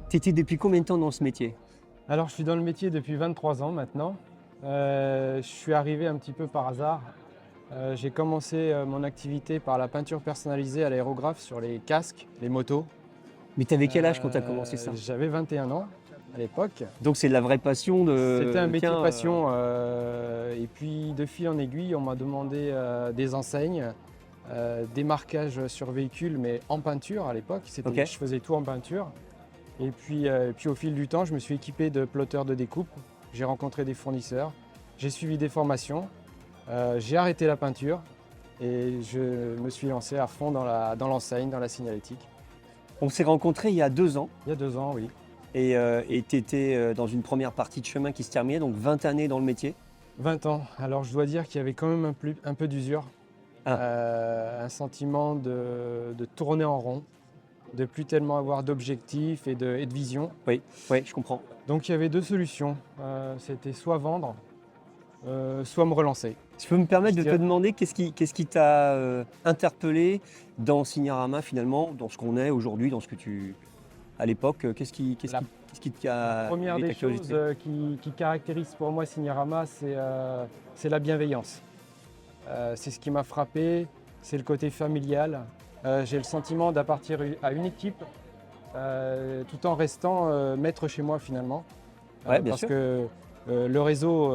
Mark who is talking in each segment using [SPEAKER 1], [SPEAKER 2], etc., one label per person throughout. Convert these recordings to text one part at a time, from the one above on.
[SPEAKER 1] Tu étais depuis combien de temps dans ce métier?
[SPEAKER 2] Alors, je suis dans le métier depuis 23 ans maintenant. Je suis arrivé un petit peu par hasard. J'ai commencé mon activité par la peinture personnalisée à l'aérographe sur les casques, les motos.
[SPEAKER 1] Mais tu avais quel âge quand tu as commencé ça?
[SPEAKER 2] J'avais 21 ans à l'époque.
[SPEAKER 1] Donc c'est de la vraie passion de
[SPEAKER 2] C'était un métier
[SPEAKER 1] tiens,
[SPEAKER 2] passion. Et puis, de fil en aiguille, on m'a demandé des enseignes, des marquages sur véhicules, mais en peinture à l'époque.
[SPEAKER 1] Ok.
[SPEAKER 2] Je faisais tout en peinture. Et puis au fil du temps, je me suis équipé de plotteurs de découpe. J'ai rencontré des fournisseurs, j'ai suivi des formations, j'ai arrêté la peinture et je me suis lancé à fond dans l'enseigne, dans la signalétique.
[SPEAKER 1] On s'est rencontrés il y a 2 ans
[SPEAKER 2] Il y a 2 ans, oui.
[SPEAKER 1] et tu étais dans une première partie de chemin qui se terminait, donc 20 années dans le métier.
[SPEAKER 2] 20 ans. Alors je dois dire qu'il y avait quand même un peu d'usure, un sentiment de tourner en rond, de plus tellement avoir d'objectifs et de vision.
[SPEAKER 1] Oui, oui, je comprends.
[SPEAKER 2] Donc il y avait deux solutions. C'était soit vendre, soit me relancer.
[SPEAKER 1] Je peux me permettre
[SPEAKER 2] Je
[SPEAKER 1] de te
[SPEAKER 2] dirais-
[SPEAKER 1] demander qu'est-ce qui t'a interpellé dans Signarama finalement, dans ce qu'on est aujourd'hui, dans ce que tu... À l'époque,
[SPEAKER 2] La
[SPEAKER 1] qu'est-ce qui t'a
[SPEAKER 2] Première
[SPEAKER 1] éveillé
[SPEAKER 2] des
[SPEAKER 1] ta
[SPEAKER 2] choses
[SPEAKER 1] curiosité?
[SPEAKER 2] qui caractérise pour moi Signarama, c'est la bienveillance. C'est ce qui m'a frappé, c'est le côté familial. J'ai le sentiment d'appartenir à une équipe tout en restant maître chez moi finalement.
[SPEAKER 1] Ouais, bien
[SPEAKER 2] Parce
[SPEAKER 1] sûr.
[SPEAKER 2] que le réseau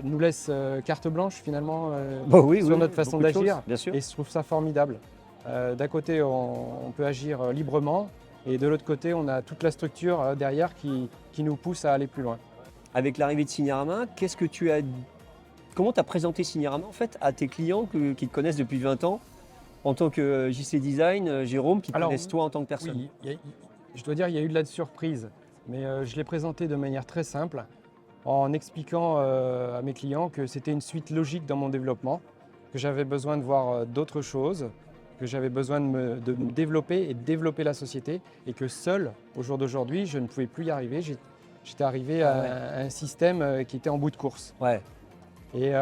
[SPEAKER 2] nous laisse carte blanche finalement
[SPEAKER 1] Bah oui,
[SPEAKER 2] sur
[SPEAKER 1] oui,
[SPEAKER 2] notre façon
[SPEAKER 1] beaucoup de choses,
[SPEAKER 2] d'agir
[SPEAKER 1] bien sûr.
[SPEAKER 2] et je trouve ça formidable. D'un côté, on peut agir librement et de l'autre côté, on a toute la structure derrière qui nous pousse à aller plus loin.
[SPEAKER 1] Avec l'arrivée de Signarama, comment tu as présenté Signarama en fait à tes clients qui te connaissent depuis 20 ans en tant que JC Design, Jérôme, qui te
[SPEAKER 2] Alors,
[SPEAKER 1] connaissent toi en tant que personne?
[SPEAKER 2] oui, je dois dire, il y a eu de la surprise, mais je l'ai présenté de manière très simple en expliquant à mes clients que c'était une suite logique dans mon développement, que j'avais besoin de voir d'autres choses, que j'avais besoin de me développer et de développer la société et que seul, au jour d'aujourd'hui, je ne pouvais plus y arriver. J'étais arrivé
[SPEAKER 1] Ah ouais.
[SPEAKER 2] à un système qui était en bout de course.
[SPEAKER 1] Ouais.
[SPEAKER 2] Et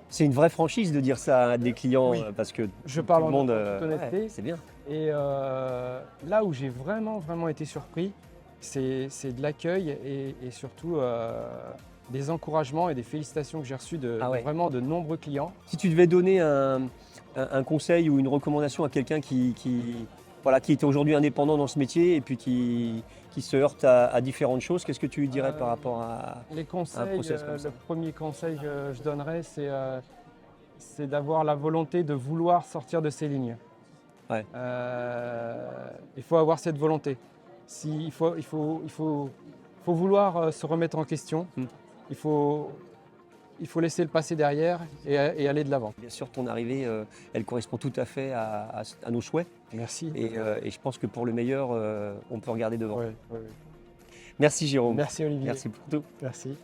[SPEAKER 1] C'est une vraie franchise de dire ça à des clients
[SPEAKER 2] oui,
[SPEAKER 1] parce que
[SPEAKER 2] je
[SPEAKER 1] tout
[SPEAKER 2] parle
[SPEAKER 1] le
[SPEAKER 2] en
[SPEAKER 1] monde.
[SPEAKER 2] toute honnêteté.
[SPEAKER 1] Ouais, c'est bien.
[SPEAKER 2] Et là où j'ai vraiment été surpris, c'est de l'accueil et surtout des encouragements et des félicitations que j'ai reçus
[SPEAKER 1] Ah ouais.
[SPEAKER 2] vraiment de nombreux clients.
[SPEAKER 1] Si tu devais donner un conseil ou une recommandation à quelqu'un voilà, qui était aujourd'hui indépendant dans ce métier et puis qui se heurte à différentes choses, qu'est-ce que tu lui dirais par rapport à
[SPEAKER 2] Les
[SPEAKER 1] un
[SPEAKER 2] conseils,
[SPEAKER 1] process comme ça?
[SPEAKER 2] le premier conseil que je donnerais, c'est d'avoir la volonté de vouloir sortir de ces lignes.
[SPEAKER 1] Ouais.
[SPEAKER 2] Il faut avoir cette volonté. Il faut vouloir se remettre en question.
[SPEAKER 1] Mm.
[SPEAKER 2] Il faut laisser le passé derrière et aller de l'avant.
[SPEAKER 1] Bien sûr, ton arrivée, elle correspond tout à fait à nos souhaits
[SPEAKER 2] Merci.
[SPEAKER 1] et je pense que pour le meilleur, on peut regarder devant.
[SPEAKER 2] Ouais, ouais, ouais.
[SPEAKER 1] Merci Jérôme.
[SPEAKER 2] Merci Olivier.
[SPEAKER 1] Merci pour tout.
[SPEAKER 2] Merci.